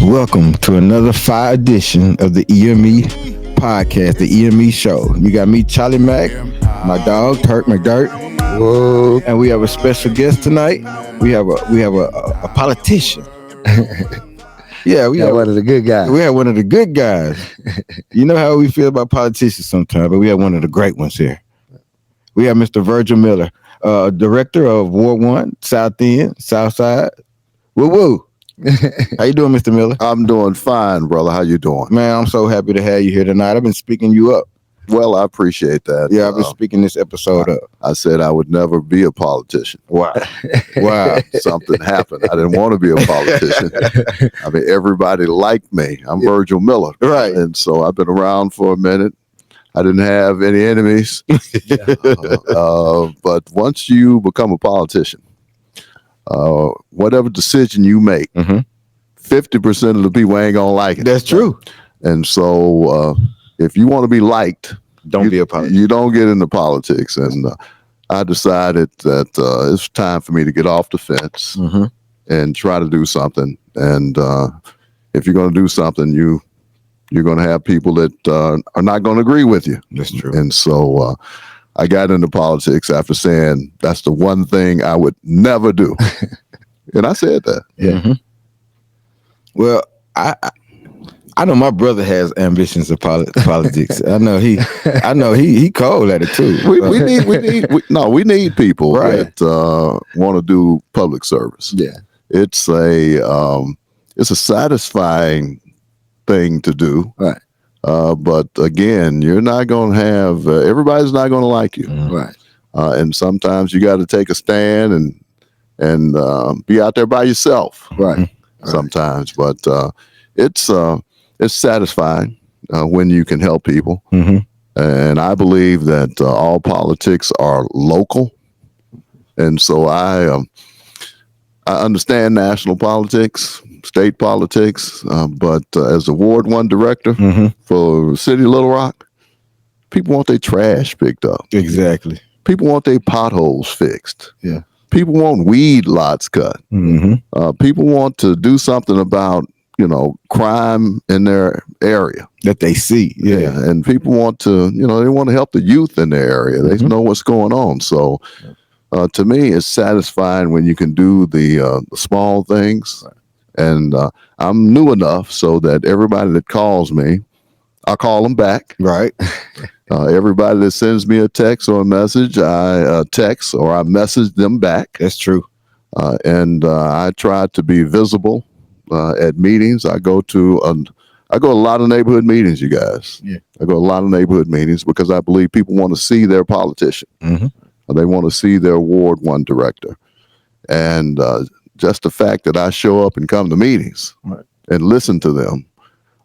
Welcome to another fire edition of the EME podcast, the EME show. You got me, Charlie Mack, my dog, Turk McDirt. Whoa. And we have a special guest tonight. We have a politician. Yeah, we have one of the good guys. We have one of the good guys. You know how we feel about politicians sometimes, but we have one of the great ones here. We have Mr. Virgil Miller, director of Ward 1, South End, South Side. Woo woo. How you doing, Mr. Miller? I'm doing fine, brother. How you doing? Man, I'm so happy to have you here tonight. I've been speaking you up. Well, I appreciate that. Yeah, I've been speaking this episode up. I said I would never be a politician. Wow. Wow. Something happened. I didn't want to be a politician. I mean, everybody liked me. I'm Virgil Miller. Right. And so I've been around for a minute. I didn't have any enemies. But once you become a politician, whatever decision you make, 50% of the people ain't gonna like it. That's true. And so if you want to be liked, don't be a politician. You don't get into politics. And I decided that it's time for me to get off the fence and try to do something. And if you're going to do something, you're going to have people that are not going to agree with you. That's true. And so I got into politics after saying that's the one thing I would never do. And I said that. Yeah. Well, I know my brother has ambitions of politics. I know he cold at it too. We need people right. that want to do public service. Yeah, it's a satisfying thing to do. Right. But again, you're not going to have everybody's not going to like you. Right. And sometimes you got to take a stand and be out there by yourself. Right. Sometimes, but it's satisfying when you can help people. And I believe that all politics are local. And so I understand national politics, state politics, but as a Ward 1 director for the city of Little Rock, people want their trash picked up. Exactly. People want their potholes fixed. Yeah. People want weed lots cut. People want to do something about crime in their area that they see. Yeah. And people want to, they want to help the youth in their area. They know what's going on. So to me, it's satisfying when you can do the small things. Right. And I'm new enough so that everybody that calls me, I call them back. Right. Everybody that sends me a text or a message, I text or I message them back. That's true. And I try to be visible at meetings. I go to a lot of neighborhood meetings, you guys. Yeah. I go to a lot of neighborhood meetings because I believe people want to see their politician. They want to see their Ward 1 director. And just the fact that I show up and come to meetings and listen to them,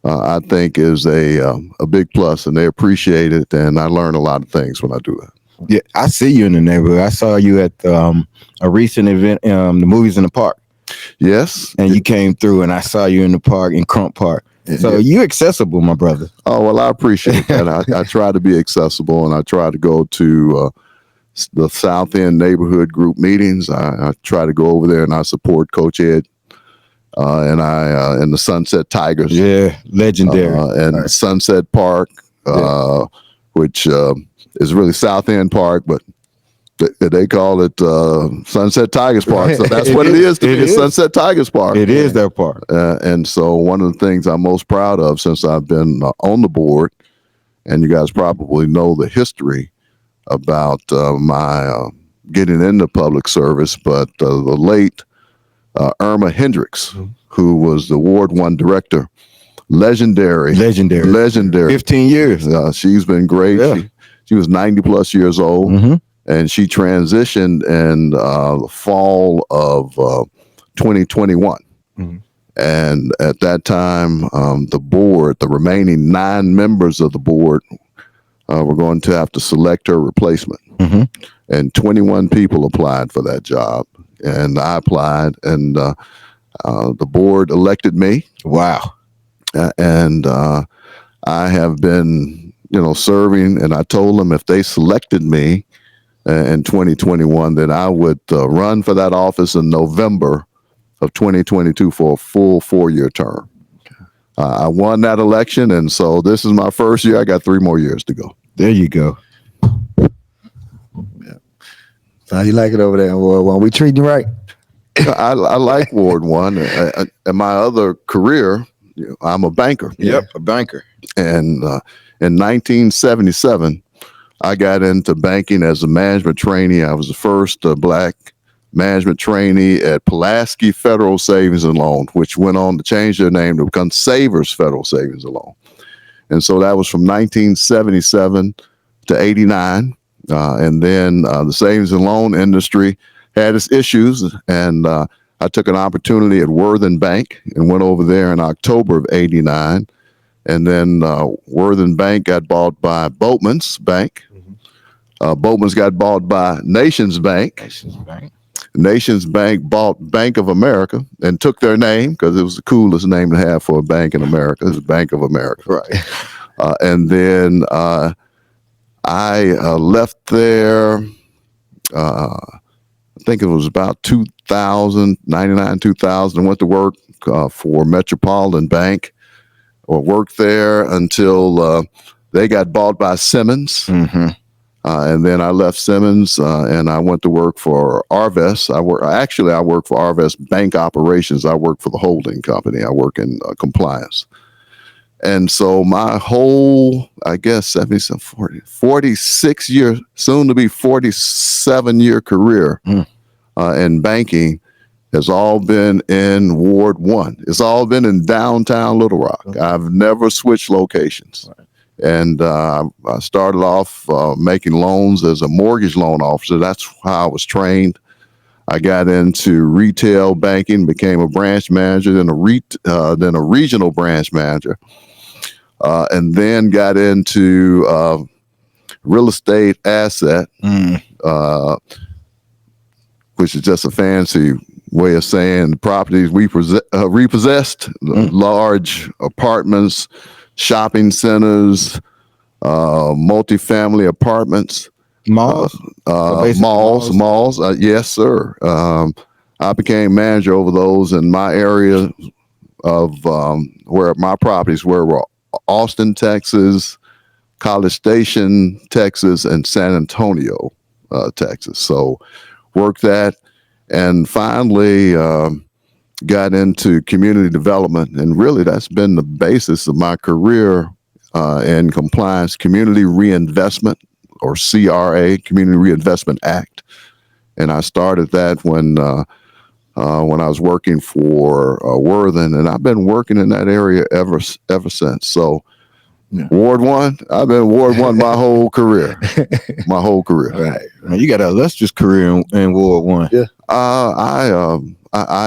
I think is a big plus, and they appreciate it. And I learn a lot of things when I do that. Yeah, I see you in the neighborhood. I saw you at a recent event, the Movies in the Park. Yes. And you came through, and I saw you in the park, in Crump Park. So you accessible, my brother. Oh, well, I appreciate that. I try to be accessible, and I try to go to the South End neighborhood group meetings. I try to go over there, and I support Coach Ed. And the Sunset Tigers. Yeah, legendary. And Sunset Park, which is really South End Park, but they call it Sunset Tigers Park. So that's what it is to me. It's Sunset Tigers Park. It is their park. And so one of the things I'm most proud of since I've been on the board, and you guys probably know the history about my getting into public service, but the late Irma Hendricks, who was the Ward 1 director, legendary. 15 years. She's been great. Yeah. She was 90 plus years old, and she transitioned in the fall of 2021. And at that time, the remaining 9 members of the board were going to have to select her replacement. And 21 people applied for that job. And I applied, and the board elected me. Wow. And I have been, serving, and I told them if they selected me in 2021, that I would run for that office in November of 2022 for a full 4-year term. I won that election, and so this is my first year. I got 3 more years to go. There you go. Yeah. So how you like it over there in Ward 1? We treating you right? I like Ward 1. And my other career, I'm a banker. Yep, a banker. And in 1977, I got into banking as a management trainee. I was the first black management trainee at Pulaski Federal Savings and Loan, which went on to change their name to become Savers Federal Savings and Loan. And so that was from 1977 to 89. And then the savings and loan industry had its issues, and I took an opportunity at Worthen Bank and went over there in October of 89. And then Worthen Bank got bought by Boatman's Bank. Boatman's got bought by Nations Bank. Nations Bank bought Bank of America and took their name because it was the coolest name to have for a bank in America. It's Bank of America. Right. And then I left there, I think it was about 2000, 99, 2000, and went to work for Metropolitan Bank, or worked there until they got bought by Simmons. Mm-hmm. And then I left Simmons and I went to work for Arvest. I work for Arvest Bank Operations. I work for the holding company. I work in compliance. And so my whole, I guess, 46 year, soon to be 47 year career in banking has all been in Ward 1. It's all been in downtown Little Rock. Okay. I've never switched locations. Right. And I started off making loans as a mortgage loan officer. That's how I was trained. I got into retail banking, became a branch manager, then a regional branch manager, and then got into real estate asset, which is just a fancy way of saying the properties we repossessed, large apartments, shopping centers, multifamily apartments, malls. Malls. Yes, sir. I became manager over those in my area of where my properties were Austin, Texas, College Station, Texas, and San Antonio, Texas. So worked that, and finally got into community development, and really that's been the basis of my career in compliance, community reinvestment, or CRA, Community Reinvestment Act. And I started that when I was working for Worthen, and I've been working in that area ever since. So yeah. Ward 1, I've been Ward 1 my whole career. Right. Man, you got an illustrious career in Ward 1. Yeah. I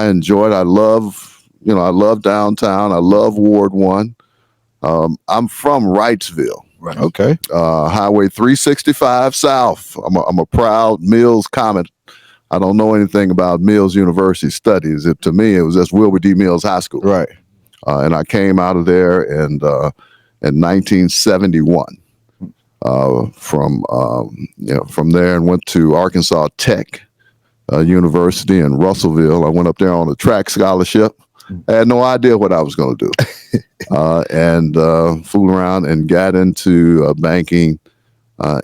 enjoyed. I love downtown. I love Ward 1. I'm from Wrightsville. Right. Okay. Highway 365 South. I'm a proud Mills Comet. I don't know anything about Mills University studies. To me, it was just Wilbur D. Mills High School. Right. And I came out of there in 1971. From there and went to Arkansas Tech University in Russellville. I went up there on a track scholarship. I had no idea what I was going to do, and fooled around and got into banking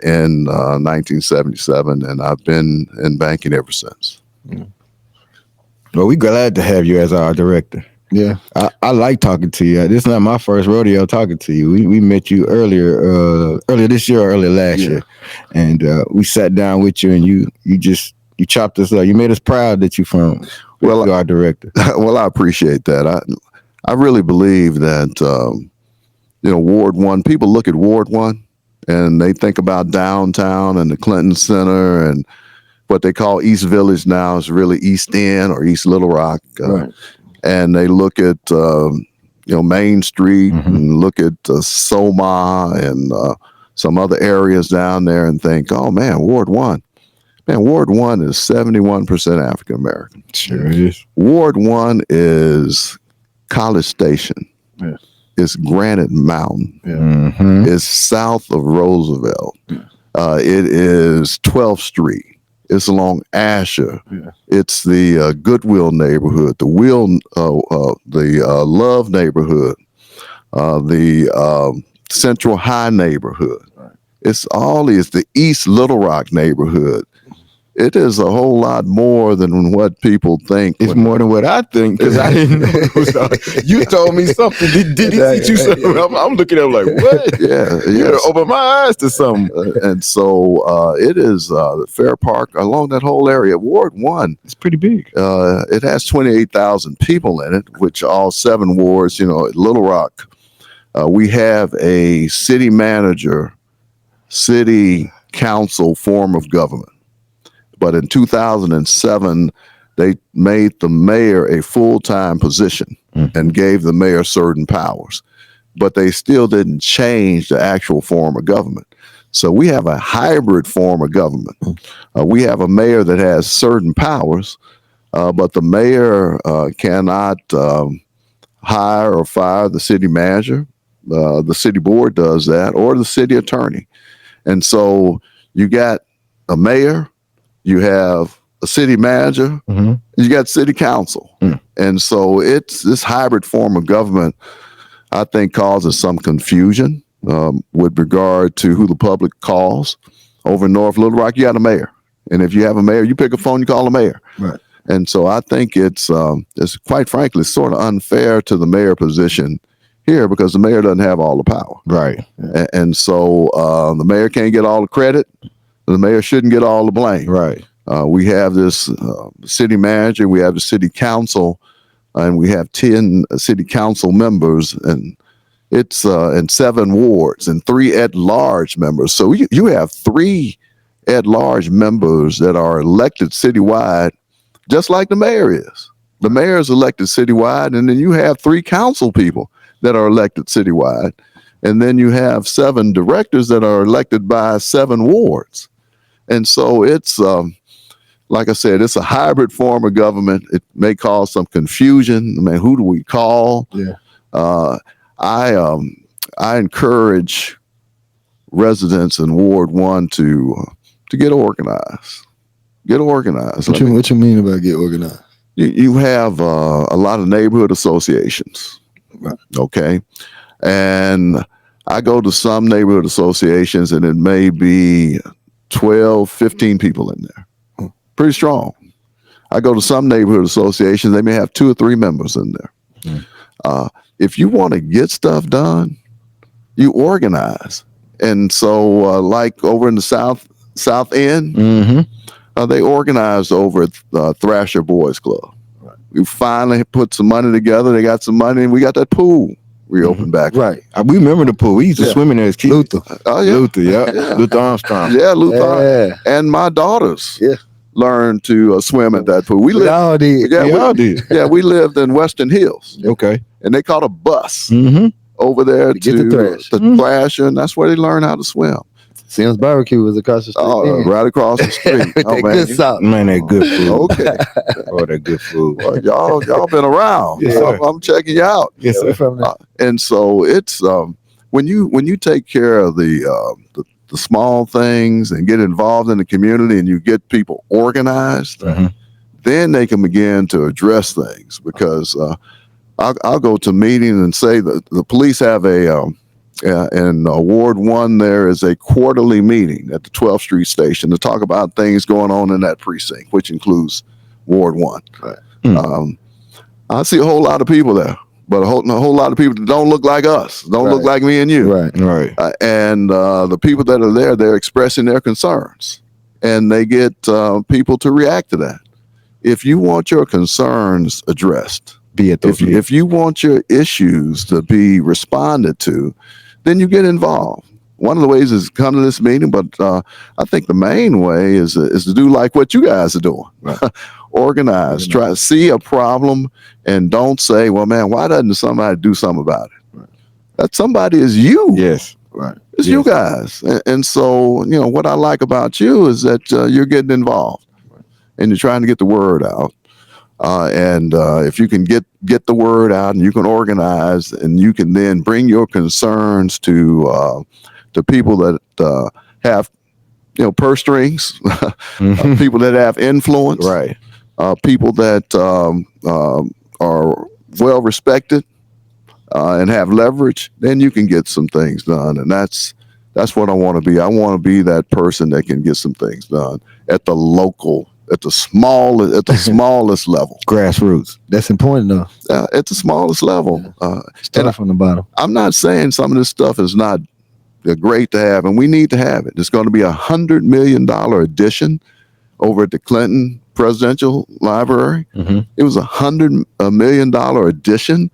in 1977, and I've been in banking ever since. Well, we're glad to have you as our director. Yeah, I like talking to you. This is not my first rodeo talking to you. We met you earlier this year or earlier last year, and we sat down with you, and you chopped us up. You made us proud that you're our director. Well, I appreciate that. I really believe that Ward 1. People look at Ward 1 and they think about downtown and the Clinton Center, and what they call East Village now is really East End or East Little Rock. Right. And they look at Main Street and look at Soma and some other areas down there and think, oh man, Ward 1. Man, Ward 1 is 71% African American. Sure is. Ward 1 is College Station. Yeah. It's Granite Mountain. Yeah. Mm-hmm. It's south of Roosevelt. Yeah. It is 12th Street. It's along Asher. Yeah. It's the Goodwill neighborhood, the Love neighborhood, the Central High neighborhood. Right. It's the East Little Rock neighborhood. It is a whole lot more than what people think. It's more than what I think, because I didn't know it was you told me something. Did he teach you something? I'm looking at him like, what? Yeah, You open my eyes to something. And so it is the Fair Park along that whole area. Ward 1. It's pretty big. It has 28,000 people in it, which all 7 wards, Little Rock. We have a city manager, city council form of government. But in 2007, they made the mayor a full-time position and gave the mayor certain powers. But they still didn't change the actual form of government. So we have a hybrid form of government. We have a mayor that has certain powers, but the mayor cannot hire or fire the city manager. The city board does that, or the city attorney. And so you got a mayor, you have a city manager, you got city council. And so it's this hybrid form of government, I think, causes some confusion with regard to who the public calls. Over in North Little Rock, you got a mayor. And if you have a mayor, you pick a phone, you call the mayor. Right. And so I think it's quite frankly, sort of unfair to the mayor position here, because the mayor doesn't have all the power. Right. And so the mayor can't get all the credit. The mayor shouldn't get all the blame. Right. We have this city manager, we have the city council, and we have 10 city council members, and it's in 7 wards and 3 at-large members. So you have 3 at-large members that are elected citywide, just like the mayor is. The mayor is elected citywide, and then you have 3 council people that are elected citywide. And then you have 7 directors that are elected by 7 wards. And so it's, like I said, it's a hybrid form of government. It may cause some confusion. I mean, who do we call? Yeah. I encourage residents in Ward 1 to get organized. Get organized. What you mean about get organized? You have a lot of neighborhood associations. Right. Okay. And I go to some neighborhood associations, and it may be 12, 15 people in there. Pretty strong. I go to some neighborhood associations, they may have 2 or 3 members in there. If you want to get stuff done, you organize. And so like over in the South End, they organized over at Thrasher Boys Club. Right. We finally put some money together. They got some money, and we got that pool reopened back. Right. We remember the pool. We used to swim in there as kids. Luther. Oh, yeah. Luther, yeah. Luther Armstrong. Yeah, Luther. Yeah. And my daughters Yeah. learned to swim at that pool. We all did. Yeah, We all did. Yeah, we lived in Western Hills. Okay. And they caught a bus Mm-hmm. over there To get the thrash. Thrasher, and that's where they learned how to swim. Sims Barbecue was across the street. Right across the street. With that good salt. Man, that good food. Okay. Oh, that good food. Well, y'all been around. Yes, sir. I'm checking you out. Yes, We're sir. from there. And so it's when you take care of the small things and get involved in the community, and you get people organized, then they can begin to address things. Because I'll go to meetings and say that the police have in Ward 1, there is a quarterly meeting at the 12th Street Station to talk about things going on in that precinct, which includes Ward 1. Right. I see a whole lot of people there, but a whole lot of people that don't look like us, don't look like me and you. Right. Right. And the people that are there, they're expressing their concerns, and they get people to react to that. If you want your concerns addressed, Be at those if you want your issues to be responded to, then you get involved. One of the ways is come to this meeting, but I think the main way is to do like what you guys are doing. Right. Organize, try to see a problem, and don't say, well, man, why doesn't somebody do something about it? Right. That somebody is you. Yes. Right. It's you guys. And so, what I like about you is that you're getting involved, and you're trying to get the word out. And if you can get the word out, and you can organize, and you can then bring your concerns to people that have purse strings, people that have influence, Right. people that are well respected and have leverage, then you can get some things done. And that's what I want to be. I want to be that person that can get some things done at the local, at the smallest level. Grassroots. That's important though. At the smallest level. Start from the bottom. I'm not saying some of this stuff is not great to have, and we need to have it. It's going to be $100 million addition over at the Clinton Presidential Library. Mm-hmm. It was $100 million addition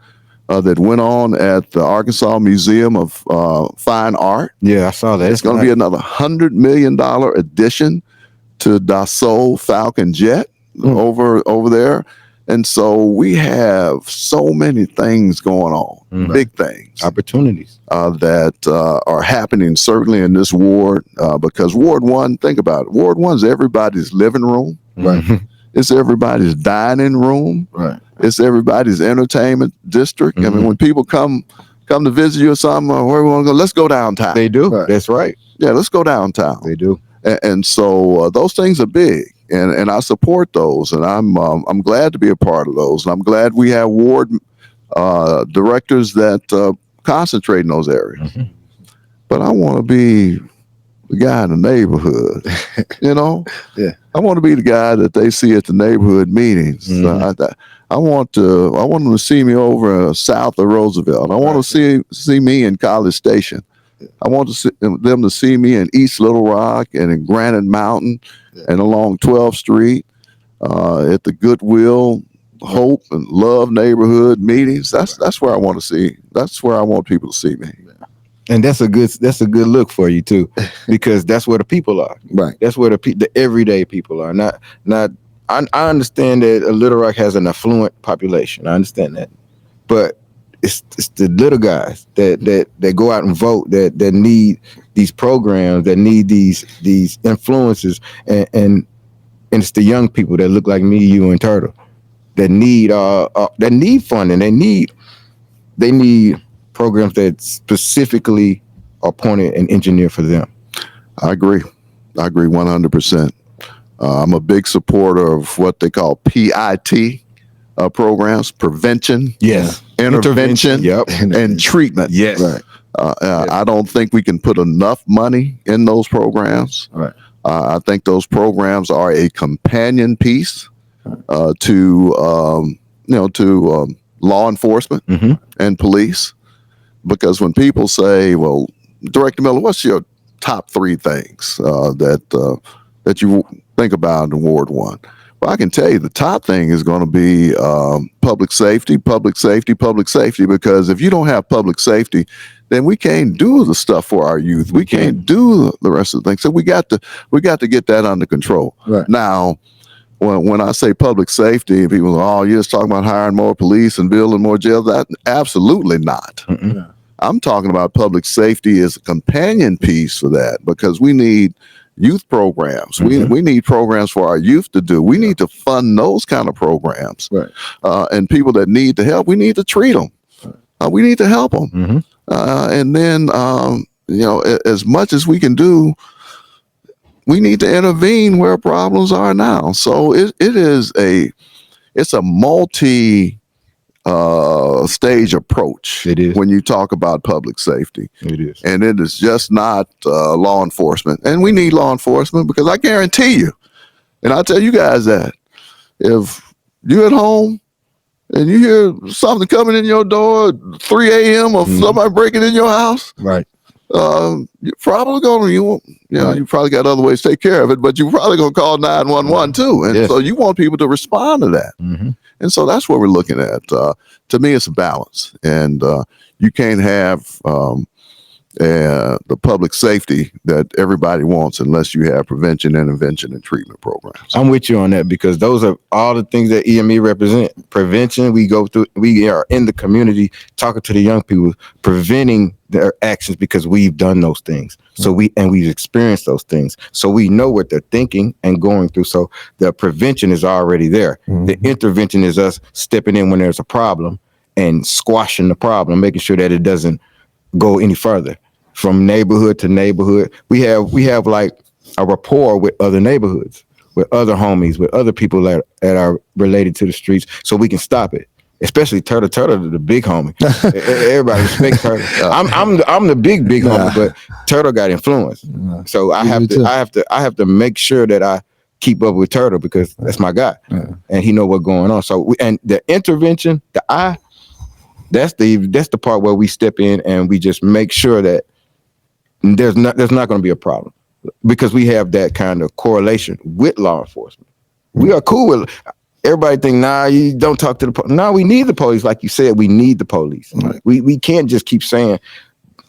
that went on at the Arkansas Museum of Fine Art. Yeah, I saw that. It's going to be another $100 million addition to Dassault Falcon Jet over there. And so we have so many things going on, big things, opportunities that are happening certainly in this ward, because Ward 1, think about it. Ward 1 is everybody's living room. Right. It's everybody's dining room. Right. It's everybody's entertainment district. I mean, when people come to visit you or something, or where we want to go, let's go downtown. They do. Right. That's right. Yeah, let's go downtown. They do. And so those things are big, and I support those, and I'm glad to be a part of those, and I'm glad we have ward directors that concentrate in those areas. Mm-hmm. But I want to be the guy in the neighborhood, Yeah. I want to be the guy that they see at the neighborhood meetings. I want them to see me over south of Roosevelt. I want to see me in College Station. I want them to see me in East Little Rock and in Granite Mountain and along 12th Street at the Goodwill, Hope, and Love neighborhood meetings. That's where I want to see. That's where I want people to see me. And that's a good look for you too, because that's where the people are. Right. That's where the everyday people are. Not. I understand that Little Rock has an affluent population. I understand that, but it's the little guys that go out and vote that need these programs, that need these influences, and it's the young people that look like me, you, and Turtle that need funding. They need programs that specifically are pointed and engineered for them. I agree 100%. I'm a big supporter of what they call PIT programs: prevention, yes, intervention, yep, and treatment. Yes. Right. I don't think we can put enough money in those programs. Right. I think those programs are a companion piece to law enforcement and police. Because when people say, "Well, Director Miller, what's your top 3 things that you think about in Ward 1?" Well, I can tell you the top thing is going to be public safety, because if you don't have public safety, then we can't do the stuff for our youth. We can't do the rest of the things. So we got to get that under control. Right. Now, when I say public safety, people go, "Oh, you're just talking about hiring more police and building more jails." That absolutely not. Yeah. I'm talking about public safety as a companion piece for that, because we need youth programs. We need programs for our youth to do. We need to fund those kind of programs. Right. And people that need the help, we need to treat them. We need to help them. And then, as much as we can do, we need to intervene where problems are now. So it's a multi stage approach. It is. When you talk about public safety. It is. And it is just not law enforcement. And we need law enforcement, because I guarantee you, and I tell you guys that, if you're at home and you hear something coming in your door at 3 a.m. or somebody breaking in your house, Right. you're probably going to, you probably got other ways to take care of it, but you're probably going to call 911 too. And so you want people to respond to that. And so that's what we're looking at. To me, it's a balance. And you can't have the public safety that everybody wants unless you have prevention, intervention, and treatment programs. I'm with you on that, because those are all the things that EME represent. Prevention, we are in the community talking to the young people, preventing their actions, because we've done those things. So we've experienced those things. So we know what they're thinking and going through. So the prevention is already there. The intervention is us stepping in when there's a problem and squashing the problem, making sure that it doesn't go any further from neighborhood to neighborhood. We have like a rapport with other neighborhoods, with other homies, with other people that are related to the streets, so we can stop it. Especially Turtle, the big homie. Everybody respect Turtle. I'm the big homie, but Turtle got influence. So I have to make sure that I keep up with Turtle because that's my guy, and he know what's going on. So and the intervention, that's the part where we step in and we just make sure that there's not going to be a problem because we have that kind of correlation with law enforcement. We are cool with. Everybody think, nah, you don't talk to the police. No, we need the police. Like you said, we need the police. Right. We can't just keep saying,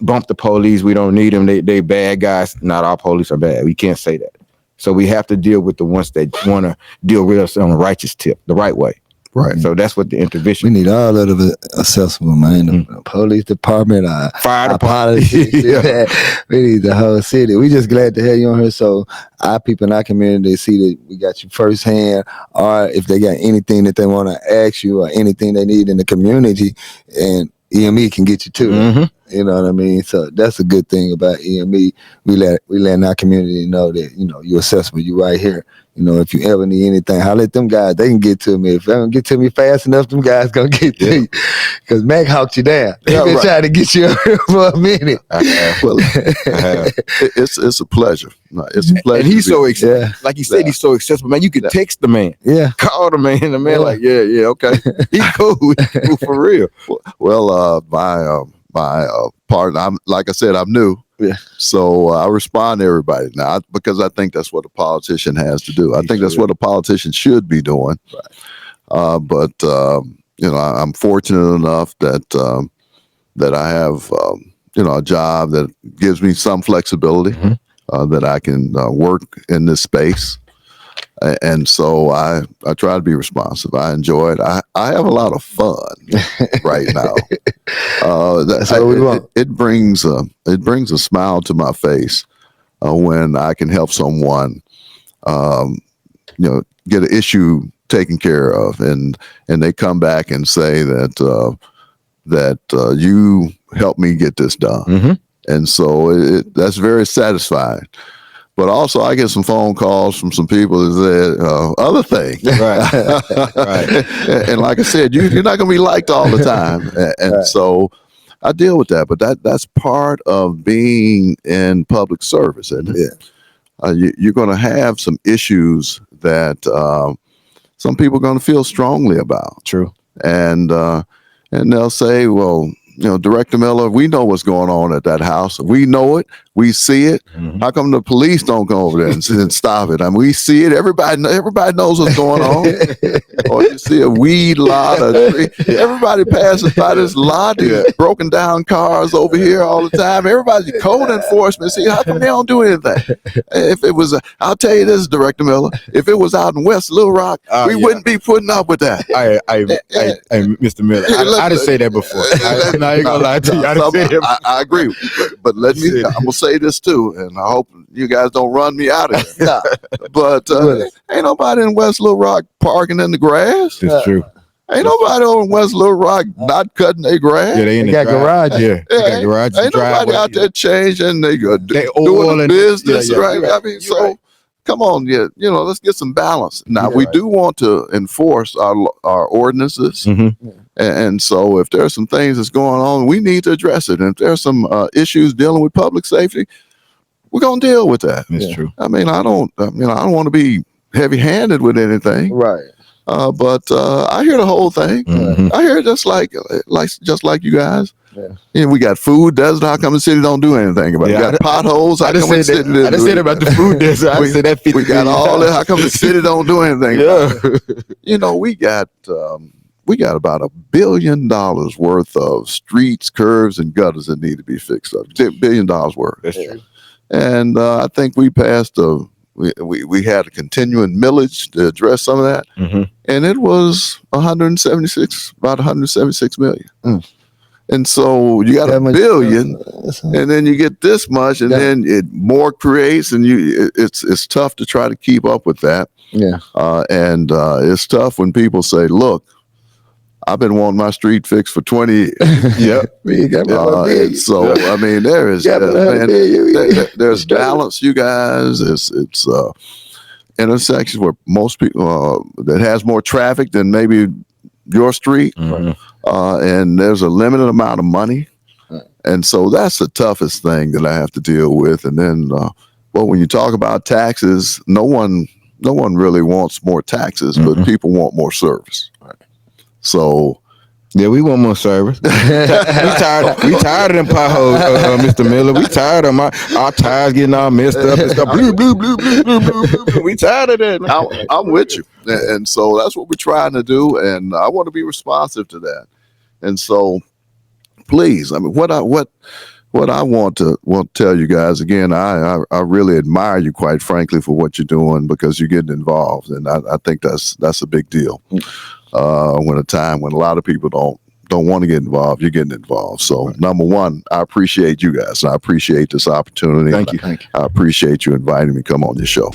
bump the police. We don't need them. They bad guys. Not all police are bad. We can't say that. So we have to deal with the ones that want to deal with us on a righteous tip, the right way. Right. So that's what the intervention. We need all of it accessible, man. The police department, fire department. Yeah. We need the whole city. We just glad to have you on here. So our people in our community, they see that we got you firsthand, or if they got anything that they want to ask you or anything they need in the community, and EME can get you to it. You know what I mean? So that's a good thing about EME. We let our community know that, you're accessible. You right here. If you ever need anything, holler at them guys. They can get to me. If they don't get to me fast enough, them guys gonna get to you. Because Mac hawked you down. They've been trying to get you for a minute. It's a pleasure. It's a pleasure. And he's so accessible. Like you said, he's so accessible, man. You can text the man. Yeah. Call the man. The man like, okay. He's cool. He's cool for real. Well, my partner, like I said, I'm new. Yeah. So I respond to everybody now because I think that's what a politician has to do. I think that's what a politician should be doing. Right. But I'm fortunate enough that I have a job that gives me some flexibility, that I can work in this space. And so I try to be responsive. I enjoy it. I have a lot of fun right now. That's what we want. It brings a smile to my face when I can help someone, get an issue taken care of, and they come back and say that you helped me get this done, and so that's very satisfying. But also, I get some phone calls from some people that said other things. Right. And like I said, you're not going to be liked all the time. And so I deal with that. But that's part of being in public service. And you're going to have some issues that some people are going to feel strongly about. True. And they'll say, well, Director Miller, we know what's going on at that house. We know it. We see it. How come the police don't go over there and stop it? I mean, we see it. Everybody knows what's going on. Or you see a weed lot. Everybody passes by this lot. Broken down cars over here all the time. Everybody's code enforcement. See, how come they don't do anything? If it was, I'll tell you this, Director Miller. If it was out in West Little Rock, we wouldn't be putting up with that. Mr. Miller, I didn't say that before. I ain't gonna lie to you. I agree, but let me. I'm gonna say this too, and I hope you guys don't run me out of here. But ain't nobody in West Little Rock parking in the grass. It's true. Ain't nobody over in West Little Rock not cutting their grass. Yeah, they got garage. Yeah, they got garage. Ain't nobody out there changing. They doing the business, right? I mean, so. Come on, let's get some balance. Now, we do want to enforce our ordinances. And so if there's some things that's going on, we need to address it. And if there's some issues dealing with public safety, we're going to deal with that. That's true. I mean, I don't want to be heavy-handed with anything. Right. But I hear the whole thing. I hear it just like you guys. Yeah, we got food desert. How come the city don't do anything about it? We got potholes. I just said about the food desert. I said that. We got all that. How come the city don't do anything? We got about $1 billion worth of streets, curves, and gutters that need to be fixed up. $1 billion worth. That's true. And I think we passed we had a continuing millage to address some of that, and it was about 176 million. And so you got $1 billion, and then you get this much, and then it more creates, and it's tough to try to keep up with that. Yeah. And it's tough when people say, "Look, I've been wanting my street fixed for 20 years. Yep. And so I mean, there's balance, you guys. It's intersections where most people that has more traffic than maybe your street, and there's a limited amount of money, and so that's the toughest thing that I have to deal with. And then, well, when you talk about taxes, no one really wants more taxes, but people want more service. So. Yeah, we want more service. we tired of them potholes, Mr. Miller. We tired of our tires getting all messed up and stuff. Blue, blue, blue, blue, blue, blue, blue. We tired of that. I'm with you, and so that's what we're trying to do, and I want to be responsive to that. And so, please, I mean, what I want to tell you guys again, I really admire you, quite frankly, for what you're doing, because you're getting involved, and I think that's a big deal. When a lot of people don't want to get involved, you're getting involved. So number one, I appreciate you guys. I appreciate this opportunity. Thank you. I appreciate you inviting me to come on this show.